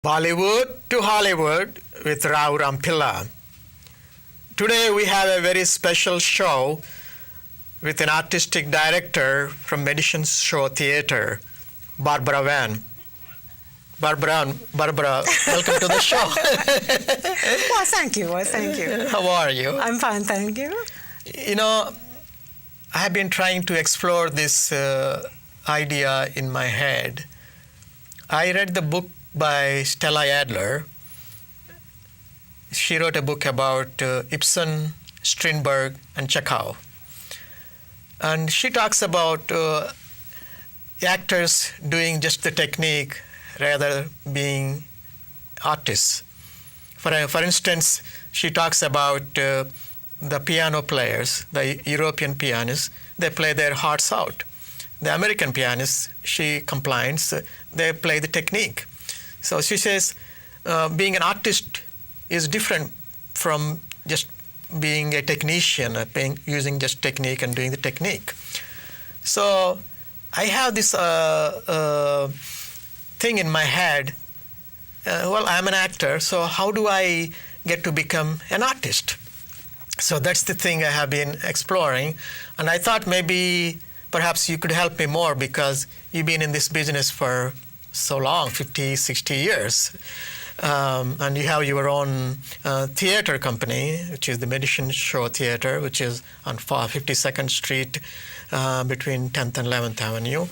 Bollywood to Hollywood with Rao Rampilla. Today we have a very special show with an artistic director from Medicine Show Theatre, Barbara Vann. Barbara, welcome to the show. Well, thank you. How are you? I'm fine, thank you. You know, I have been trying to explore this idea in my head. I read the book by Stella Adler. She wrote a book about Ibsen, Strindberg, and Chekhov. And she talks about actors doing just the technique rather being artists. For instance, she talks about the piano players, the European pianists, they play their hearts out. The American pianists, she complains, they play the technique. So she says being an artist is different from just being a technician, using just technique and doing the technique. So I have this thing in my head, well, I'm an actor, so how do I get to become an artist? So that's the thing I have been exploring. And I thought maybe perhaps you could help me more because you've been in this business for so long, 50, 60 years. And you have your own theater company, which is the Medicine Show Theatre, which is on 52nd Street between 10th and 11th Avenue.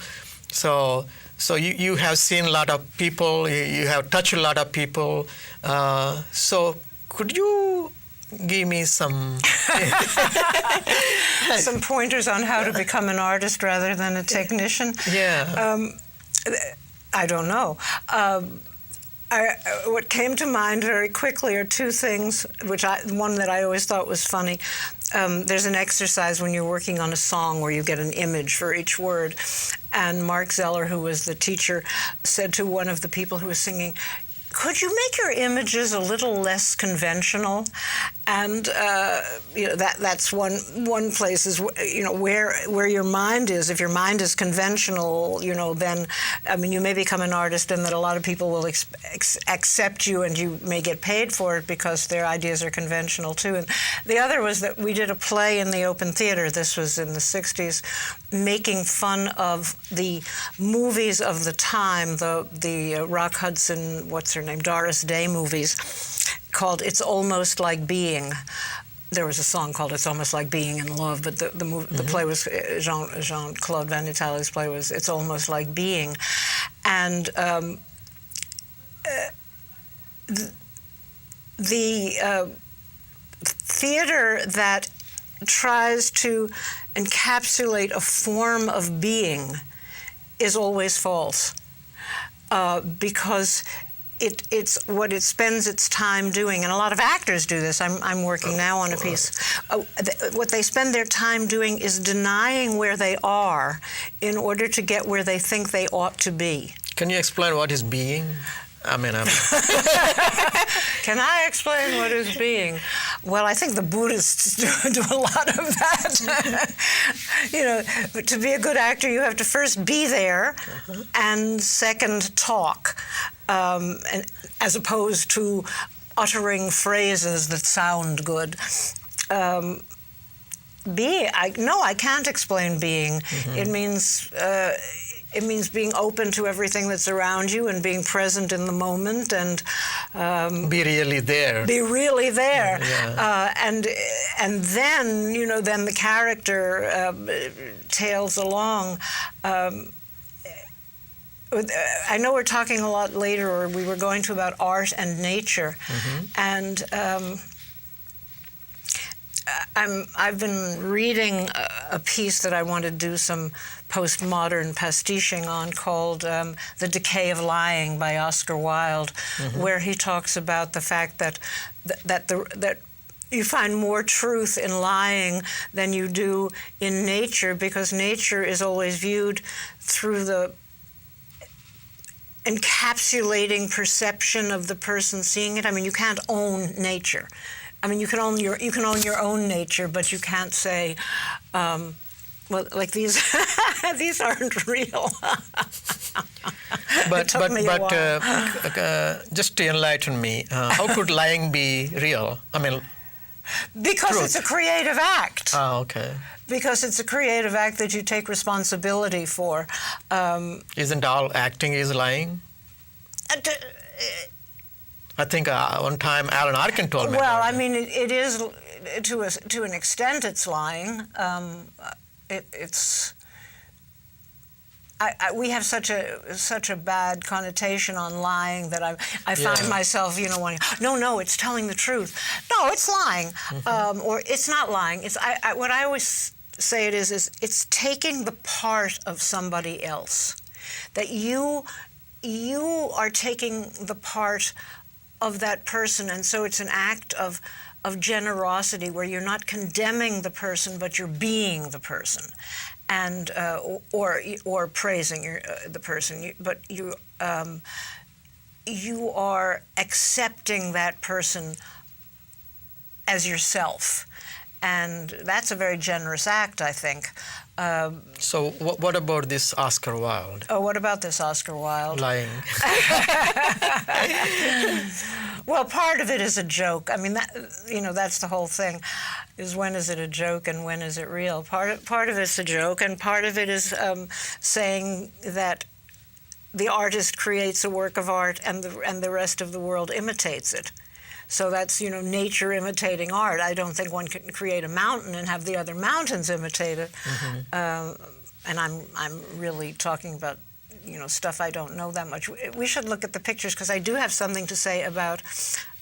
So you have seen a lot of people, you have touched a lot of people. So could you give me some some pointers on how to become an artist rather than a technician? Yeah. I don't know. What came to mind very quickly are two things, one that I always thought was funny. There's an exercise when you're working on a song where you get an image for each word. And Mark Zeller, who was the teacher, said to one of the people who was singing, "Could you make your images a little less conventional?" And that's one place is where your mind is. If your mind is conventional, then you may become an artist, and that a lot of people will accept you, and you may get paid for it because their ideas are conventional too. And the other was that we did a play in the Open Theater. This was in the '60s, making fun of the movies of the time, the Rock Hudson, what's her name, Doris Day movies, called "It's Almost Like Being." There was a song called "It's Almost Like Being in Love," but the play was Jean-Claude Van Italé's play was "It's Almost Like Being," and the theater that tries to encapsulate a form of being is always false, because it's what it spends its time doing, and a lot of actors do this. I'm working now on a piece. What they spend their time doing is denying where they are in order to get where they think they ought to be. Can you explain what is being? I'm Can I explain what is being? Well, I think the Buddhists do a lot of that. But to be a good actor, you have to first be there, and second, talk, as opposed to uttering phrases that sound good. I can't explain being. It means being open to everything that's around you and being present in the moment and be really there. Be really there, yeah. And then then the character tails along. I know we're talking a lot later, or we were going to about art and nature, and I've been reading a piece that I want to do some postmodern pastiching on called "The Decay of Lying" by Oscar Wilde, where he talks about the fact that you find more truth in lying than you do in nature, because nature is always viewed through the encapsulating perception of the person seeing it. You can't own nature. You can own your own nature, but you can't say, well, like these these aren't real. But took me a while. Just to enlighten me, how could lying be real? I mean, Because truth. it's a creative act. Oh, okay. Because it's a creative act that you take responsibility for. Isn't all acting is lying? I think one time Alan Arkin told me. Well, about I mean, it is to an extent it's lying. We have such a bad connotation on lying that I find myself, wanting, no, it's telling the truth. No, it's lying, or it's not lying. It's what I always say it is it's taking the part of somebody else, that you are taking the part of that person, and so it's an act of generosity where you're not condemning the person, but you're being the person, and or praising the person, but you are accepting that person as yourself, and that's a very generous act, I think. So what about this Oscar Wilde? Oh, what about this Oscar Wilde? Lying. Well, part of it is a joke. I mean, that's the whole thing, is when is it a joke and when is it real? Part of it's a joke, and part of it is saying that the artist creates a work of art and the rest of the world imitates it. So that's, nature imitating art. I don't think one can create a mountain and have the other mountains imitate it. And I'm really talking about, stuff I don't know that much. We should look at the pictures, because I do have something to say about,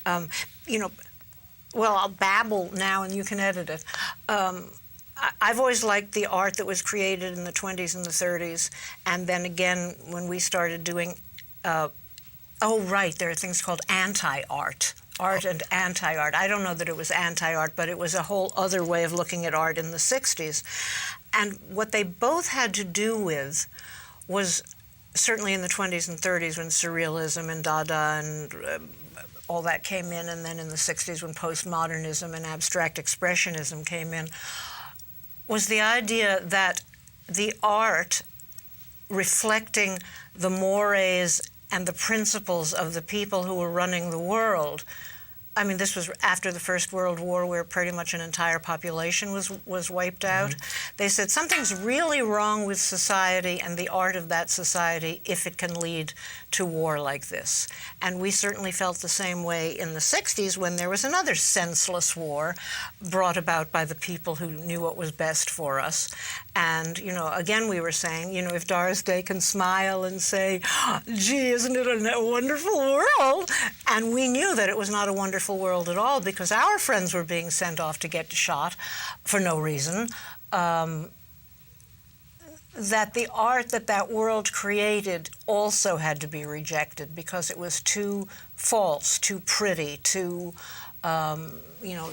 well, I'll babble now and you can edit it. I've always liked the art that was created in the 20s and the 30s, and then again when we started doing, there are things called anti-art. Art and anti-art. I don't know that it was anti-art, but it was a whole other way of looking at art in the 60s. And what they both had to do with was, certainly in the 20s and 30s when Surrealism and Dada and all that came in, and then in the 60s when postmodernism and abstract expressionism came in, was the idea that the art reflecting the mores and the principles of the people who were running the world. I mean, this was after the First World War, where pretty much an entire population was wiped out. They said something's really wrong with society and the art of that society if it can lead to war like this. And we certainly felt the same way in the 60s when there was another senseless war brought about by the people who knew what was best for us. And, again, we were saying, if Doris Day can smile and say, gee, isn't it a wonderful world? And we knew that it was not a wonderful world at all, because our friends were being sent off to get shot for no reason. That the art that world created also had to be rejected because it was too false, too pretty, too,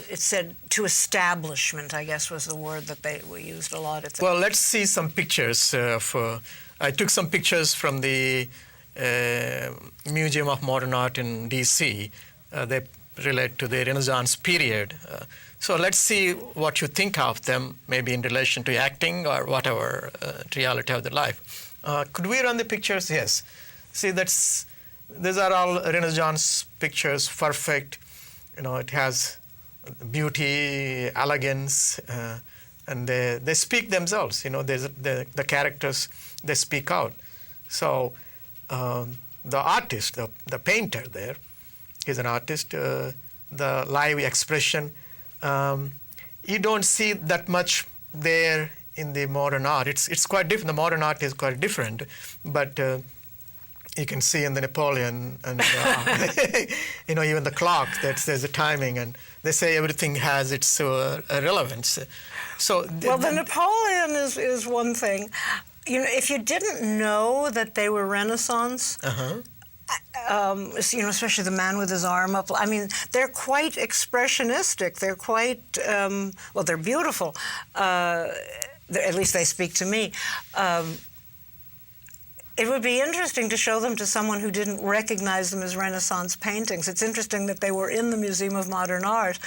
it said too establishment, I guess was the word that we used a lot. Well, let's see some pictures. I took some pictures from the Museum of Modern Art in D.C. They relate to the Renaissance period. So let's see what you think of them, maybe in relation to acting or whatever, reality of the life. Could we run the pictures? Yes. See, these are all Renaissance pictures, perfect. It has beauty, elegance, and they speak themselves. The characters, they speak out. So the artist, the painter there, is an artist. The live expression, you don't see that much there in the modern art. It's quite different. The modern art is quite different, but you can see in the Napoleon and even the clock that there's a timing, and they say everything has its relevance. So the Napoleon is one thing. If you didn't know that they were Renaissance. Especially the man with his arm up. I mean, they're quite expressionistic. They're quite, they're beautiful. At least they speak to me. It would be interesting to show them to someone who didn't recognize them as Renaissance paintings. It's interesting that they were in the Museum of Modern Art.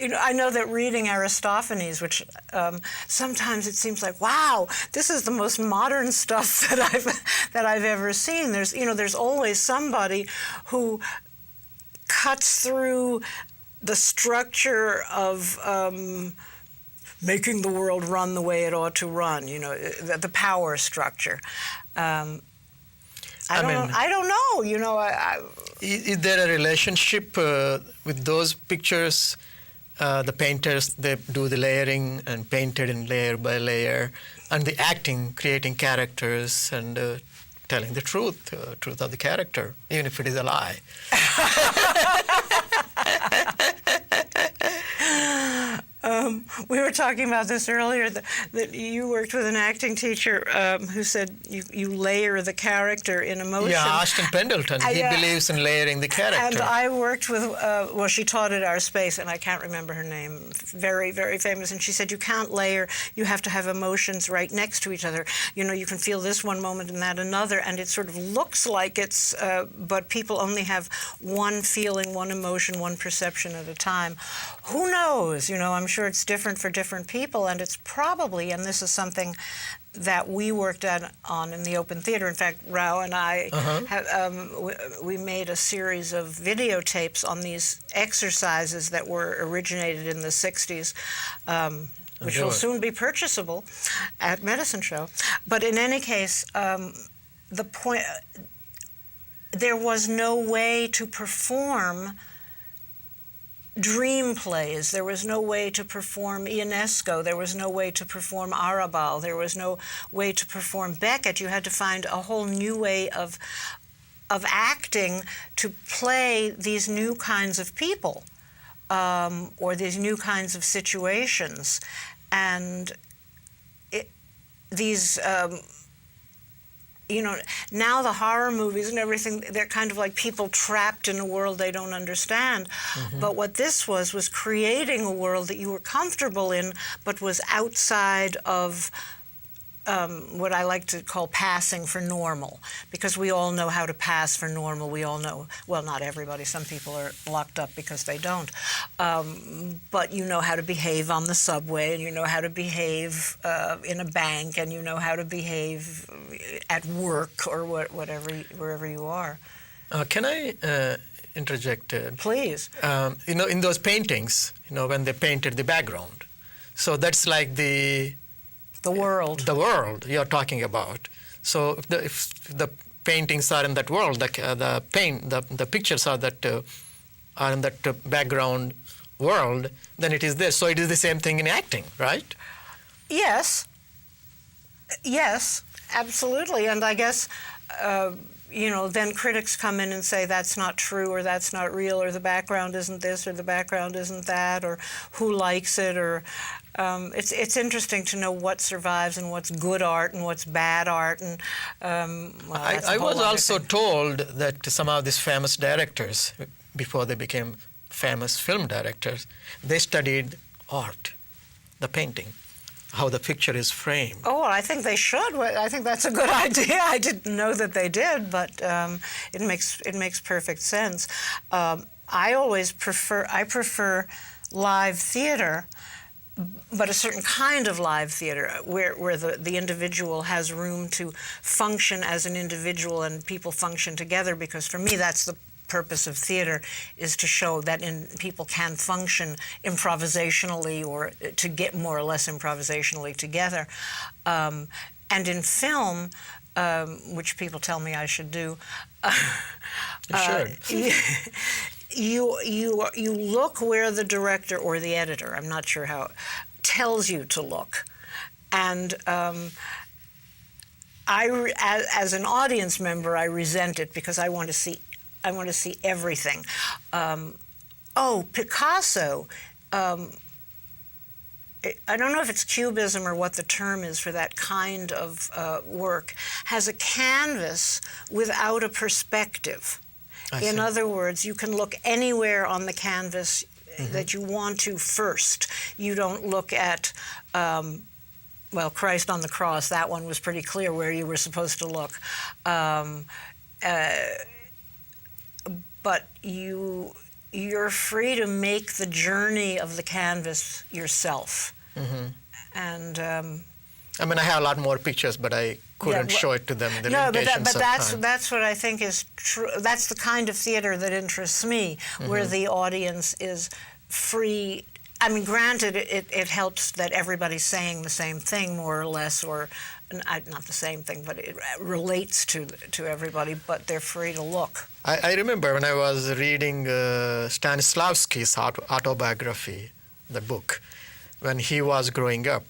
I know that reading Aristophanes, which sometimes it seems like, wow, this is the most modern stuff that I've ever seen. There's always somebody who cuts through the structure of making the world run the way it ought to run. The power structure. I don't know. Is there a relationship with those pictures? The painters, they do the layering and painted in layer by layer, and the acting, creating characters and telling the truth of the character, even if it is a lie. We were talking about this earlier, that you worked with an acting teacher who said you layer the character in emotion. Yeah, Ashton Pendleton. He believes in layering the character. And I worked with, she taught at our space, and I can't remember her name, very, very famous, and she said you can't layer, you have to have emotions right next to each other. You can feel this one moment and that another, and it sort of looks like it's, but people only have one feeling, one emotion, one perception at a time. Who knows? I'm sure it's different for different people, and it's probably, and this is something that we worked on in the Open Theater. In fact, Rao and I, we made a series of videotapes on these exercises that were originated in the 60s, which will soon be purchasable at Medicine Show. But in any case, the point, there was no way to perform dream plays. There was no way to perform Ionesco. There was no way to perform Arabal. There was no way to perform Beckett. You had to find a whole new way of acting to play these new kinds of people or these new kinds of situations. And now the horror movies and everything, they're kind of like people trapped in a world they don't understand. Mm-hmm. But what this was creating a world that you were comfortable in, but was outside of what I like to call passing for normal, because we all know how to pass for normal. We all know, well, not everybody. Some people are locked up because they don't. But you know how to behave on the subway, and you know how to behave in a bank, and you know how to behave at work or wherever you are. Can I interject? Please. In those paintings, when they painted the background, so that's like the world. The world you're talking about. So if the paintings are in that world, the pictures are are in that background world, then it is there. So it is the same thing in acting, right? Yes. Yes, absolutely. And I guess then critics come in and say that's not true, or that's not real, or the background isn't this, or the background isn't that, or who likes it, or it's interesting to know what survives and what's good art and what's bad art. And I was also told that some of these famous directors, before they became famous film directors, they studied art, the painting, how the picture is framed. Oh, I think they should. I think that's a good idea. I didn't know that they did, but it makes perfect sense. I prefer live theater, but a certain kind of live theater where the individual has room to function as an individual and people function together, because for me that's the purpose of theater, is to show that people can function improvisationally, or to get more or less improvisationally together. And in film, which people tell me I should do, you look where the director or the editor, I'm not sure how, tells you to look. And as an audience member, I resent it because I want to see everything. Picasso. I don't know if it's cubism or what the term is for that kind of work, has a canvas without a perspective. In other words, you can look anywhere on the canvas that you want to first. You don't look at, Christ on the cross, that one was pretty clear where you were supposed to look. But you're free to make the journey of the canvas yourself. And I mean, I have a lot more pictures, but I couldn't show it to them. The no, limitations of time. that's what I think is true. That's the kind of theater that interests me, where the audience is free. I mean, granted, it helps that everybody's saying the same thing, more or less, or not the same thing, but it relates to everybody, but they're free to look. I remember when I was reading Stanislavski's autobiography, the book, when he was growing up,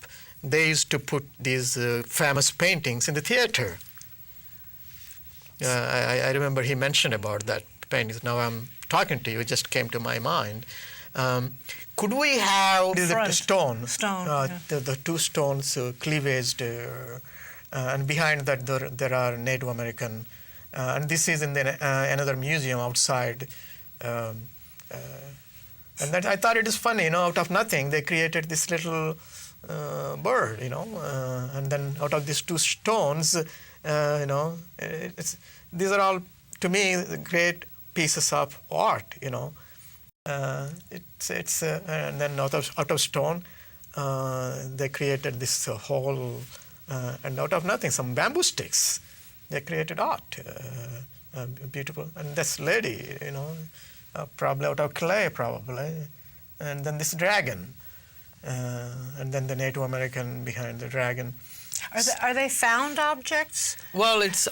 they used to put these famous paintings in the theater. I remember he mentioned about that paintings. Now I'm talking to you, it just came to my mind. Could we have the stone, the two stones cleavaged, and behind that there are Native American, and this is in another museum outside. And that I thought it is funny, out of nothing they created this little bird, and then out of these two stones, these are all to me great pieces of art, and then out of stone, they created this whole, and out of nothing, some bamboo sticks, they created art, beautiful. And this lady, probably out of clay, probably, and then this dragon, and then the Native American behind the dragon. Are they found objects? Well, it's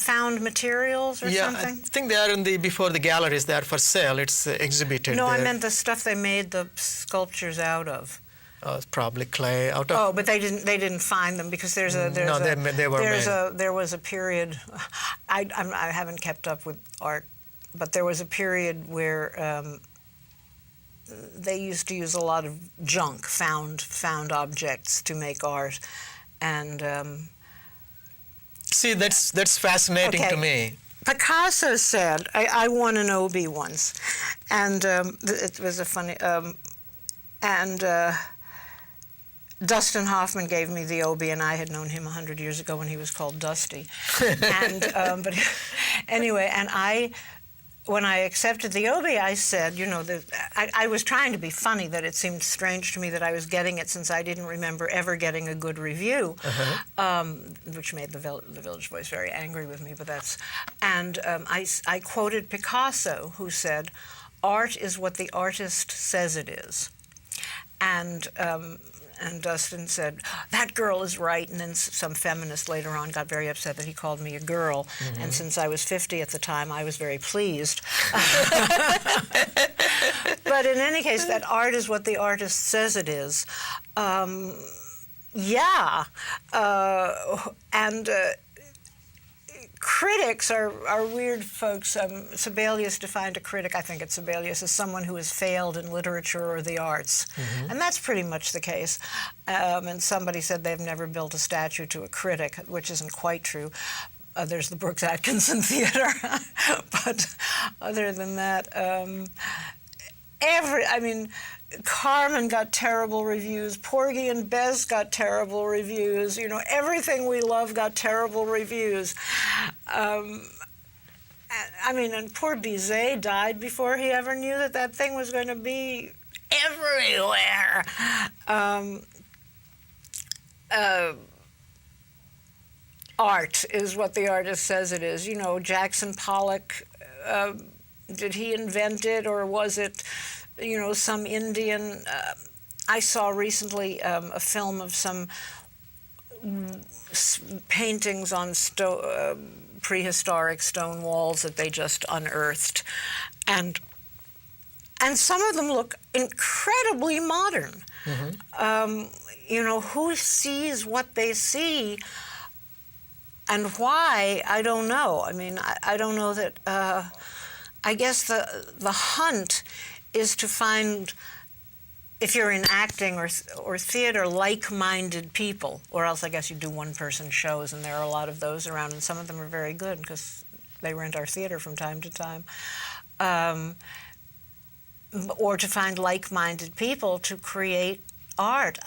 found materials or something? I think they are before the galleries. They are for sale. It's exhibited. No, there. I meant the stuff they made the sculptures out of. Probably clay out of. Oh, but they didn't find them because they were made. There was a period. I haven't kept up with art, but there was a period where they used to use a lot of junk, found objects to make art. And see, that's fascinating to me. Picasso said, I won an Obie once, and it was a funny, and Dustin Hoffman gave me the Obie, and I had known him 100 years ago when he was called Dusty. And but anyway, and when I accepted the Obie, I said, I was trying to be funny, that it seemed strange to me that I was getting it since I didn't remember ever getting a good review, which made the Village Voice very angry with me, but that's... And I quoted Picasso, who said, "Art is what the artist says it is." And Dustin said, "That girl is right." And then some feminist later on got very upset that he called me a girl. And since I was 50 at the time, I was very pleased. But in any case, that art is what the artist says it is. Critics are weird folks. Sibelius defined a critic, I think it's Sibelius, as someone who has failed in literature or the arts. And that's pretty much the case. And somebody said they've never built a statue to a critic, which isn't quite true. There's the Brooks Atkinson Theater. But other than that, Carmen got terrible reviews. Porgy and Bess got terrible reviews. Everything we love got terrible reviews. And poor Bizet died before he ever knew that thing was going to be everywhere. Art is what the artist says it is. Jackson Pollock, did he invent it, or was it... some Indian... I saw recently a film of some paintings on prehistoric stone walls that they just unearthed. And some of them look incredibly modern. Who sees what they see and why, I don't know. I don't know that... I guess the hunt is to find, if you're in acting or theater, like-minded people, or else I guess you do one-person shows, and there are a lot of those around, and some of them are very good because they rent our theater from time to time. Or to find like-minded people to create art.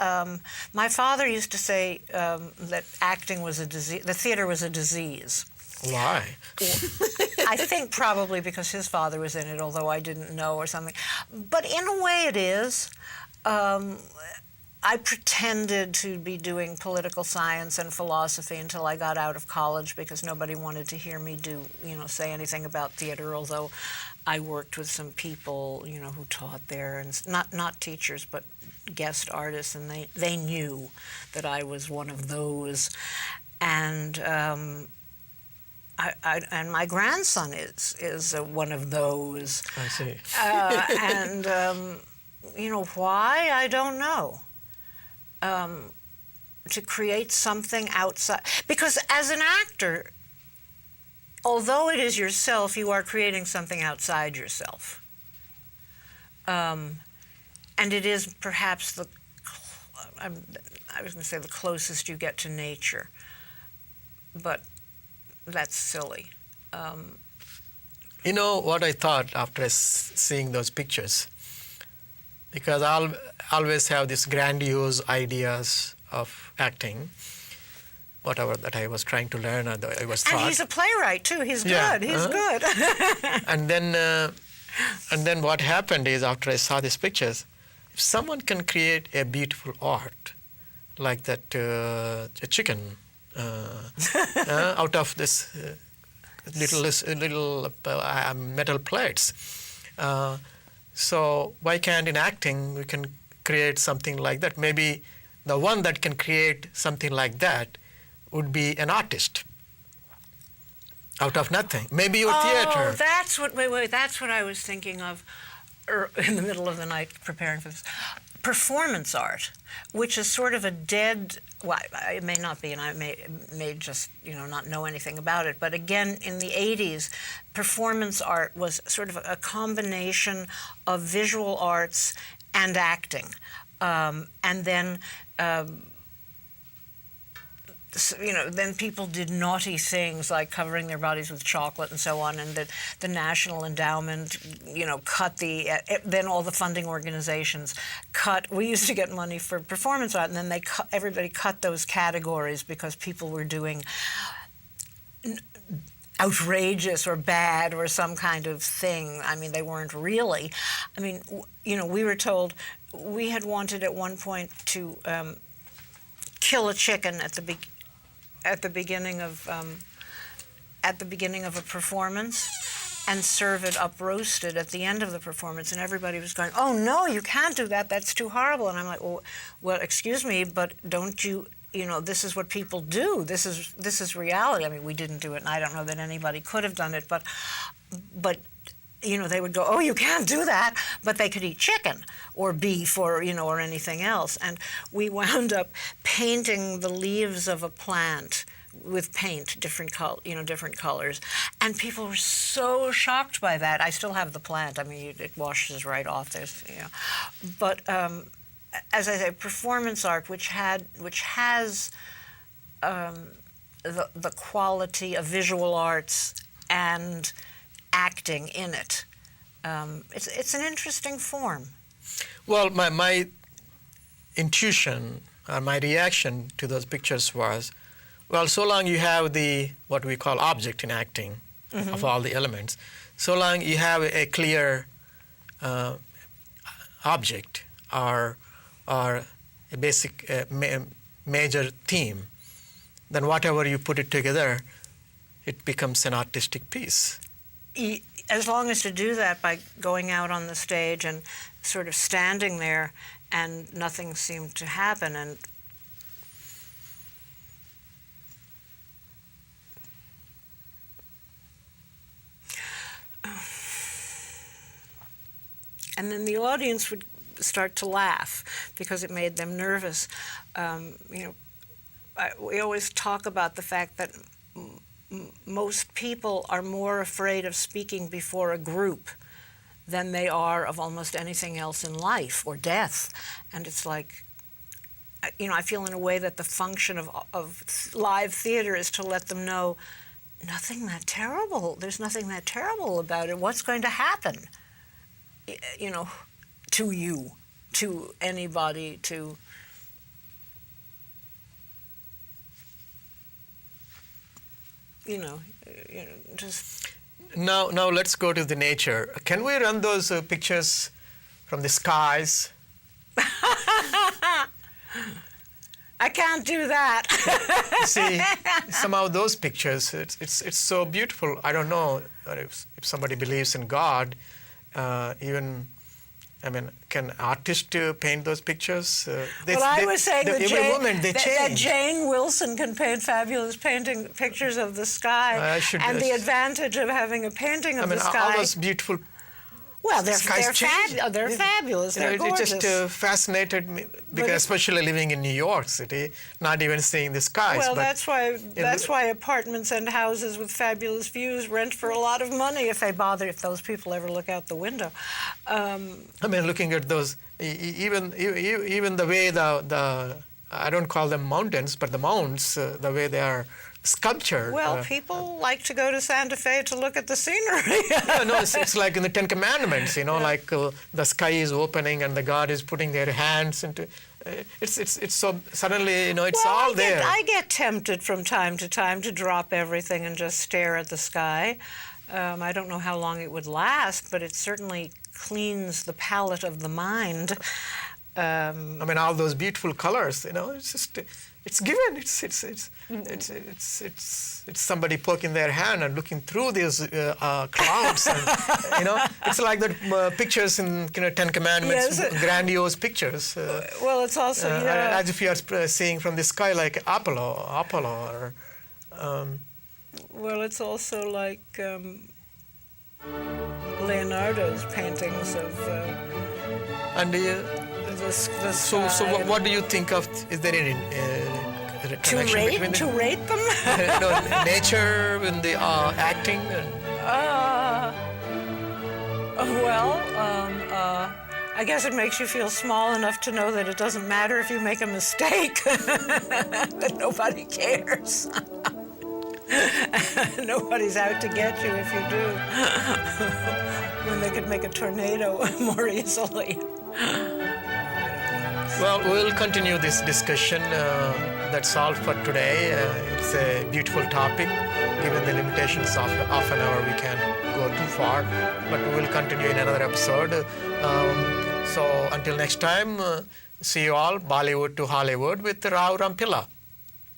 My father used to say that acting was a disease, the theater was a disease. Why? I think probably because his father was in it, although I didn't know or something. But in a way it is. I pretended to be doing political science and philosophy until I got out of college because nobody wanted to hear me say anything about theater, although I worked with some people, who taught there, and not teachers, but guest artists, and they knew that I was one of those. And and my grandson is one of those. I see. And why? I don't know. To create something outside, because as an actor, although it is yourself, you are creating something outside yourself. And it is perhaps I was going to say the closest you get to nature, but that's silly. You know what I thought after seeing those pictures? Because I'll always have these grandiose ideas of acting, whatever that I was trying to learn or I was taught. And he's a playwright too. He's Yeah, good. He's good. And then what happened is after I saw these pictures, if someone can create a beautiful art like that a chicken out of this little metal plates. So why can't in acting we can create something like that? Maybe the one that can create something like that would be an artist out of nothing. Maybe your theater. Oh, that's what. Wait. That's what I was thinking of in the middle of the night preparing for this. Performance art, which is sort of a dead. Well, it may not be, and I may just not know anything about it. But again, in the 80s, performance art was sort of a combination of visual arts and acting, and then. Then people did naughty things like covering their bodies with chocolate and so on, and the National Endowment, cut then all the funding organizations cut. We used to get money for performance art, and then everybody cut those categories because people were doing outrageous or bad or some kind of thing. I mean, they weren't really. I mean, we were told we had wanted at one point to kill a chicken at the beginning of a performance and serve it up roasted at the end of the performance, and everybody was going, "Oh no, you can't do that. That's too horrible." And I'm like, "Well, excuse me, but don't you? This is what people do. This is reality. I mean, we didn't do it, and I don't know that anybody could have done it, but." They would go, "Oh, you can't do that," but they could eat chicken or beef or anything else. And we wound up painting the leaves of a plant with paint, different colors. And people were so shocked by that. I still have the plant. I mean, it washes right off. But as I say, performance art, which has the quality of visual arts and acting in it. It's an interesting form. Well, my intuition or my reaction to those pictures was, well, so long you have what we call object in acting of all the elements, so long you have a clear object or a basic major theme, then whatever you put it together, it becomes an artistic piece. As long as to do that by going out on the stage and sort of standing there and nothing seemed to happen, and then the audience would start to laugh because it made them nervous. We always talk about the fact that most people are more afraid of speaking before a group than they are of almost anything else in life or death. And it's like, I feel in a way that the function of live theater is to let them know nothing that terrible. There's nothing that terrible about it. What's going to happen, to you, to anybody, to... just. Now let's go to the nature. Can we run those pictures from the skies? I can't do that. See, somehow those pictures, it's so beautiful. I don't know if somebody believes in God, can artists paint those pictures? I was saying that Jane, Jane Wilson can paint fabulous pictures of the sky, the advantage of having a painting of the sky. all those beautiful. Well, they're fabulous. They're gorgeous. It just fascinated me, because especially living in New York City, not even seeing the skies. Well, that's why apartments and houses with fabulous views rent for a lot of money if those people ever look out the window. Looking at those, even the way the I don't call them mountains, but the mounds, the way they are sculptured. Well, people like to go to Santa Fe to look at the scenery. It's like in the Ten Commandments, like the sky is opening and the God is putting their hands into. It's so suddenly, it's all there. I get tempted from time to time to drop everything and just stare at the sky. I don't know how long it would last, but it certainly cleans the palate of the mind. All those beautiful colors, it's just. It's given. It's somebody poking their hand and looking through these clouds. And, it's like the pictures in Ten Commandments, grandiose pictures. It's also as if you are seeing from the sky like Apollo, or. It's also like Leonardo's paintings of. So what do you think of? Is there any connection between to rate them? Nature and the acting. I guess it makes you feel small enough to know that it doesn't matter if you make a mistake. That nobody cares. Nobody's out to get you if you do. When they could make a tornado more easily. Well, we'll continue this discussion. That's all for today. It's a beautiful topic. Given the limitations of half an hour, we can't go too far, but we will continue in another episode. So until next time, see you all, Bollywood to Hollywood with Rao Rampilla.